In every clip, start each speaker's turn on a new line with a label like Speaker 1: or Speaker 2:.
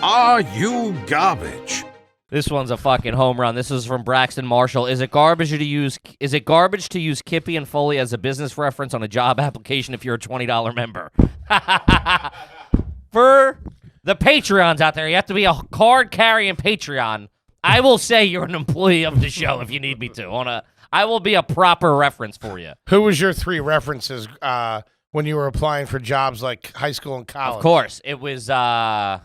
Speaker 1: Are you garbage?
Speaker 2: This one's a fucking home run. This is from Braxton Marshall. Is it garbage to use Kippy and Foley as a business reference on a job application if you're a $20 member? For the Patreons out there, you have to be a card-carrying Patreon. I will say you're an employee of the show if you need me to. I will be a proper reference for you.
Speaker 3: Who was your three references when you were applying for jobs like high school and college?
Speaker 2: Of course. It was, I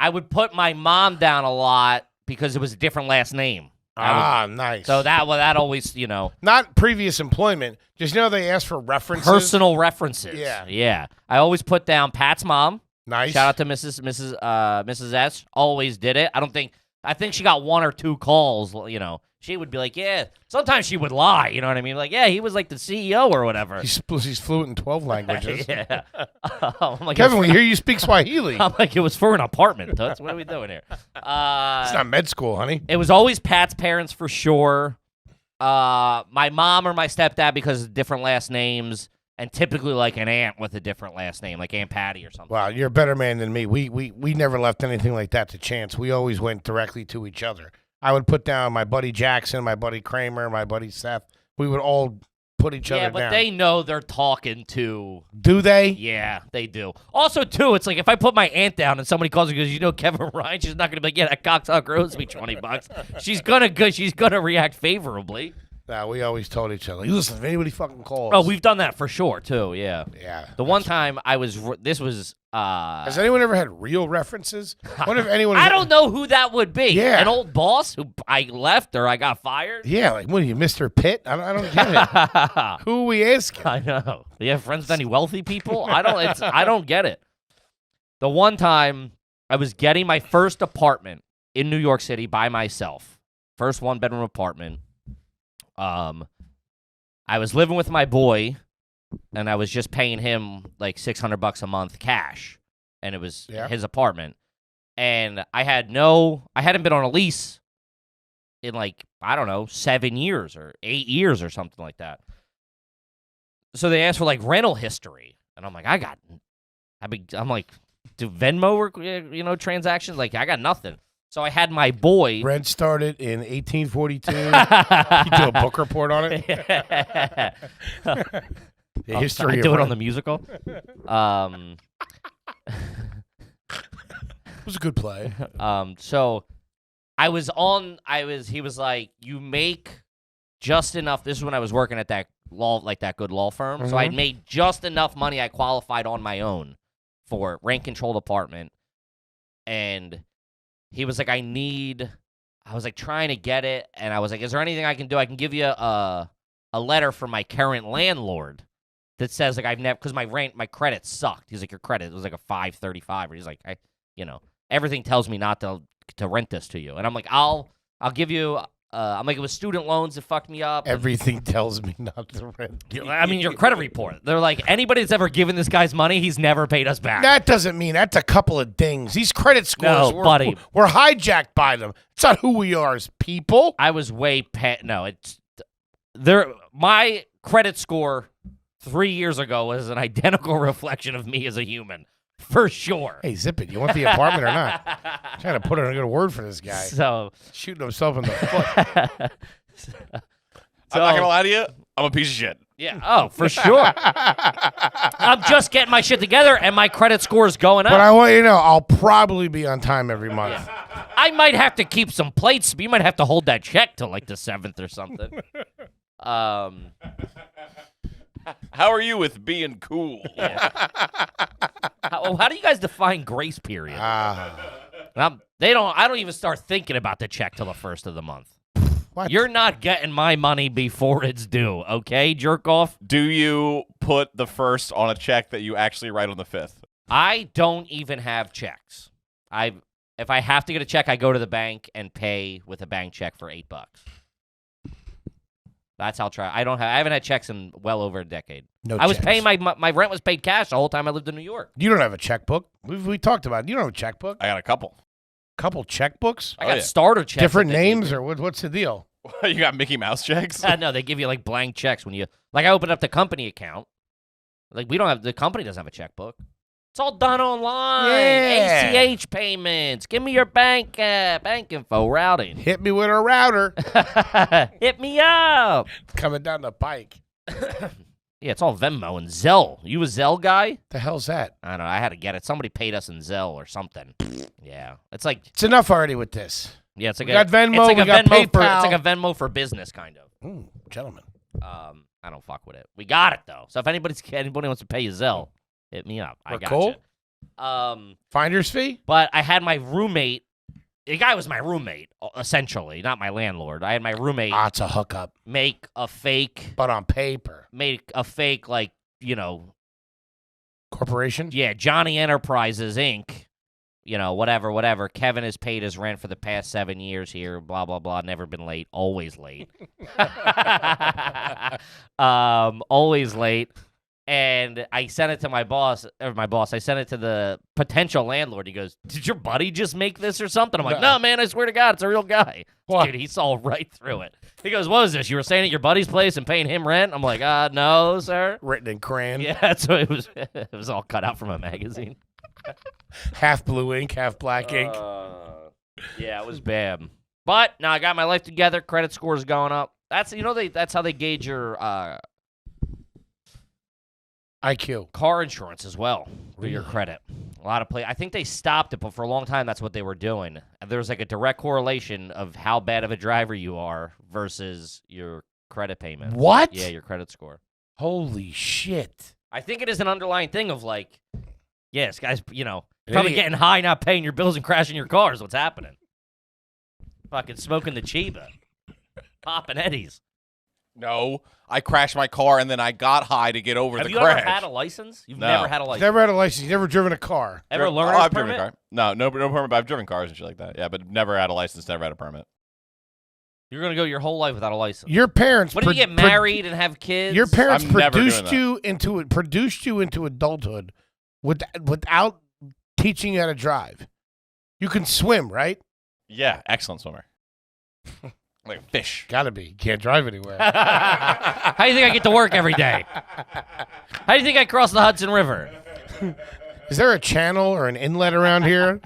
Speaker 2: would put my mom down a lot because it was a different last name.
Speaker 3: Nice.
Speaker 2: So that always,
Speaker 3: Not previous employment. Just, they ask for references.
Speaker 2: Personal references.
Speaker 3: Yeah.
Speaker 2: Yeah. I always put down Pat's mom.
Speaker 3: Nice.
Speaker 2: Shout out to Mrs. S. Always did it. I think she got one or two calls, She would be like, yeah. Sometimes she would lie, you know what I mean? Like, yeah, he was like the CEO or whatever.
Speaker 3: He's fluent in 12 languages.
Speaker 2: Yeah. I'm like,
Speaker 3: Kevin, we hear you speak Swahili.
Speaker 2: I'm like, it was for an apartment. Toots. What are we doing here?
Speaker 3: It's not med school, honey.
Speaker 2: It was always Pat's parents for sure. My mom or my stepdad because of different last names. And typically like an aunt with a different last name, like Aunt Patty or something.
Speaker 3: Wow, you're a better man than me. We never left anything like that to chance. We always went directly to each other. I would put down my buddy Jackson, my buddy Kramer, my buddy Seth. We would all put each other down.
Speaker 2: Yeah, but they know they're talking to...
Speaker 3: Do they?
Speaker 2: Yeah, they do. Also, too, it's like if I put my aunt down and somebody calls me and goes, Kevin Ryan, she's not going to be like, yeah, that cocksucker owes me $20. She's gonna react favorably.
Speaker 3: No, we always told each other, listen, if anybody fucking calls.
Speaker 2: Oh, we've done that for sure, too, yeah.
Speaker 3: Yeah.
Speaker 2: The one time this was...
Speaker 3: Has anyone ever had real references? What if anyone...
Speaker 2: I don't know who that would be.
Speaker 3: Yeah.
Speaker 2: An old boss who I left or I got fired?
Speaker 3: Yeah, like, what are you, Mr. Pitt? I don't get it. Who are we asking?
Speaker 2: I know. Do you have friends with any wealthy people? I don't get it. The one time I was getting my first apartment in New York City by myself. First one-bedroom apartment. I was living with my boy, and I was just paying him like $600 a month cash, and it was his apartment. And I hadn't been on a lease in 7 years or 8 years or something like that. So they asked for rental history, and I'm like, I'm like, do Venmo work, transactions? Like, I got nothing. So I had my boy.
Speaker 3: Rent started in 1842. You do a book report on it? The history
Speaker 2: I
Speaker 3: of
Speaker 2: do it
Speaker 3: rent.
Speaker 2: on the musical.
Speaker 3: It was a good play.
Speaker 2: So he was like, you make just enough. This is when I was working at that good law firm. Mm-hmm. So I'd made just enough money. I qualified on my own for rent-controlled apartment. And he was like, I was like trying to get it, and I was like, is there anything I can do? I can give you a letter from my current landlord that says I've never, because my credit sucked. He's like, your credit was like a 535, or he's like, everything tells me not to rent this to you, and I'm like, I'll give you. I'm like, it was student loans that fucked me up.
Speaker 3: Everything tells me not to rent.
Speaker 2: I mean, your credit report. They're like, anybody that's ever given this guy's money, he's never paid us back.
Speaker 3: That doesn't mean that's a couple of dings. These credit scores,
Speaker 2: buddy.
Speaker 3: We're hijacked by them. It's not who we are as people.
Speaker 2: I was way my credit score 3 years ago was an identical reflection of me as a human. For sure.
Speaker 3: Hey, zip it. You want the apartment or not? I'm trying to put in a good word for this guy.
Speaker 2: So
Speaker 3: shooting himself in the foot.
Speaker 4: I'm not gonna lie to you. I'm a piece of shit.
Speaker 2: Yeah. Oh, for sure. I'm just getting my shit together, and my credit score is going up.
Speaker 3: But I want you to know, I'll probably be on time every month.
Speaker 2: Yeah. I might have to keep some plates. You might have to hold that check till like the 7th or something.
Speaker 4: How are you with being cool?
Speaker 2: Yeah. How do you guys define grace period? I don't even start thinking about the check till the 1st of the month.
Speaker 3: What?
Speaker 2: You're not getting my money before it's due, okay, jerk off?
Speaker 4: Do you put the 1st on a check that you actually write on the 5th?
Speaker 2: I don't even have checks. If I have to get a check, I go to the bank and pay with a bank check for $8. That's how I haven't had checks in well over a decade. I was paying my rent was paid cash the whole time I lived in New York.
Speaker 3: You don't have a checkbook. We talked about it. You don't have a checkbook.
Speaker 4: I got a couple.
Speaker 3: Couple checkbooks?
Speaker 2: I got starter checks.
Speaker 3: Different names or what's the deal?
Speaker 4: You got Mickey Mouse checks?
Speaker 2: No, they give you like blank checks when you I opened up the company account. Like the company doesn't have a checkbook. It's all done online.
Speaker 3: Yeah.
Speaker 2: ACH payments. Give me your bank info routing.
Speaker 3: Hit me with a router.
Speaker 2: Hit me up.
Speaker 3: Coming down the pike.
Speaker 2: Yeah, it's all Venmo and Zelle. You a Zelle guy?
Speaker 3: The hell's that?
Speaker 2: I don't know. I had to get it. Somebody paid us in Zelle or something. Yeah, it's like
Speaker 3: It's enough already with this.
Speaker 2: yeah, it's like
Speaker 3: We got Venmo,
Speaker 2: It's like
Speaker 3: we
Speaker 2: a
Speaker 3: got
Speaker 2: Venmo for
Speaker 3: PayPal.
Speaker 2: it's like a Venmo for business kind of.
Speaker 3: Ooh, gentlemen.
Speaker 2: I don't fuck with it. We got it though. So if anybody wants to pay you Zelle, hit me up. I
Speaker 3: We're
Speaker 2: got
Speaker 3: cool.
Speaker 2: you.
Speaker 3: Finder's fee?
Speaker 2: But I had my roommate. The guy was my roommate, essentially, not my landlord. I had my roommate
Speaker 3: It's a hookup.
Speaker 2: make a fake,
Speaker 3: But on paper.
Speaker 2: like,
Speaker 3: Corporation?
Speaker 2: yeah, Johnny Enterprises Inc. Whatever. Kevin has paid his rent for the past 7 years here. Blah blah blah. Never been late. Always late. Always late. And I sent it to my boss. I sent it to the potential landlord. He goes, "Did your buddy just make this or something?" I'm like, "No, man. I swear to God, it's a real guy."
Speaker 3: What?
Speaker 2: Dude, he saw right through it. He goes, "What was this? You were staying at your buddy's place and paying him rent?" I'm like, no, sir."
Speaker 3: Written in crayon.
Speaker 2: Yeah, that's what it was. It was all cut out from a magazine.
Speaker 3: Half blue ink, half black ink.
Speaker 2: Yeah, it was bad. But now I got my life together. Credit score's going up. That's how they gauge your
Speaker 3: IQ.
Speaker 2: car insurance as well for your credit. A lot of I think they stopped it, but for a long time that's what they were doing. And there's like a direct correlation of how bad of a driver you are versus your credit payment.
Speaker 3: What?
Speaker 2: Yeah, your credit score.
Speaker 3: Holy shit.
Speaker 2: I think it is an underlying thing of like, yes, guys, probably
Speaker 3: Idiot.
Speaker 2: getting high, not paying your bills, and crashing your cars. What's happening? Fucking smoking the Chiba. Popping Eddies.
Speaker 4: No, I crashed my car and then I got high to get over
Speaker 2: Have
Speaker 4: the
Speaker 2: you
Speaker 4: crash.
Speaker 2: ever had a license? You've
Speaker 4: No.
Speaker 2: never had a license.
Speaker 3: Never had a license. Never driven a car.
Speaker 2: Ever
Speaker 4: Oh,
Speaker 2: learned
Speaker 4: I've
Speaker 2: a
Speaker 4: driven a
Speaker 2: permit?
Speaker 4: car. No permit, but I've driven cars and shit like that. Yeah, but never had a license, never had a permit.
Speaker 2: You're gonna go your whole life without a license.
Speaker 3: Your parents.
Speaker 2: When did you get married and have kids?
Speaker 3: Your parents
Speaker 4: I'm never
Speaker 3: produced
Speaker 4: doing
Speaker 3: you into adulthood without teaching you how to drive. You can swim, right?
Speaker 4: Yeah, excellent swimmer. Like a fish.
Speaker 3: Gotta be. You can't drive anywhere.
Speaker 2: How do you think I get to work every day? How do you think I cross the Hudson River?
Speaker 3: Is there a channel or an inlet around here?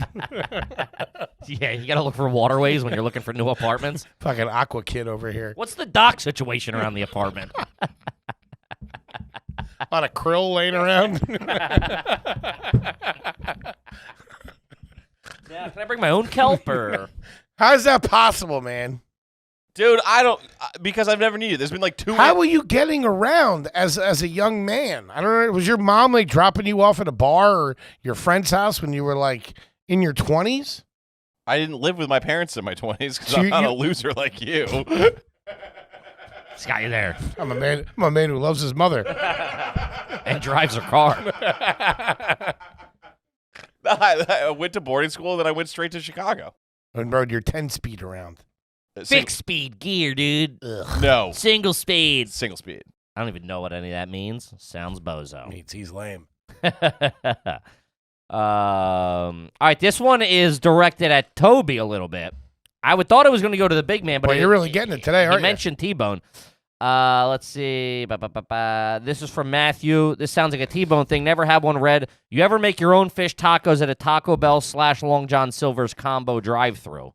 Speaker 2: Yeah, you gotta look for waterways when you're looking for new apartments.
Speaker 3: Fucking Aqua Kid over here.
Speaker 2: What's the dock situation around the apartment?
Speaker 3: A lot of krill laying around.
Speaker 2: Yeah, can I bring my own kelp or?
Speaker 3: How is that possible, man?
Speaker 4: Dude, I don't, because I've never needed it. There's been like 2
Speaker 3: How were you getting around as a young man? I don't know. Was your mom like dropping you off at a bar or your friend's house when you were like in your 20s?
Speaker 4: I didn't live with my parents in my 20s because
Speaker 3: So
Speaker 4: I'm not
Speaker 3: you-
Speaker 4: a loser like you.
Speaker 2: This guy there
Speaker 3: I'm a man who loves his mother.
Speaker 2: and drives a car.
Speaker 4: I went to boarding school and then I went straight to Chicago.
Speaker 3: And rode your 10-speed around.
Speaker 2: Fixed speed gear, dude.
Speaker 4: No.
Speaker 2: Single speed.
Speaker 4: Single speed.
Speaker 2: I don't even know what any of that means. Sounds bozo.
Speaker 3: He's lame.
Speaker 2: All right, this one is directed at Toby a little bit. I thought it was going to go to the big man, but
Speaker 3: Well, you're really getting it today, aren't
Speaker 2: you
Speaker 3: you?
Speaker 2: mentioned T-Bone. Let's see. This is from Matthew. This sounds like a T-Bone thing. Never had one read. You ever make your own fish tacos at a Taco Bell / Long John Silver's combo drive-thru?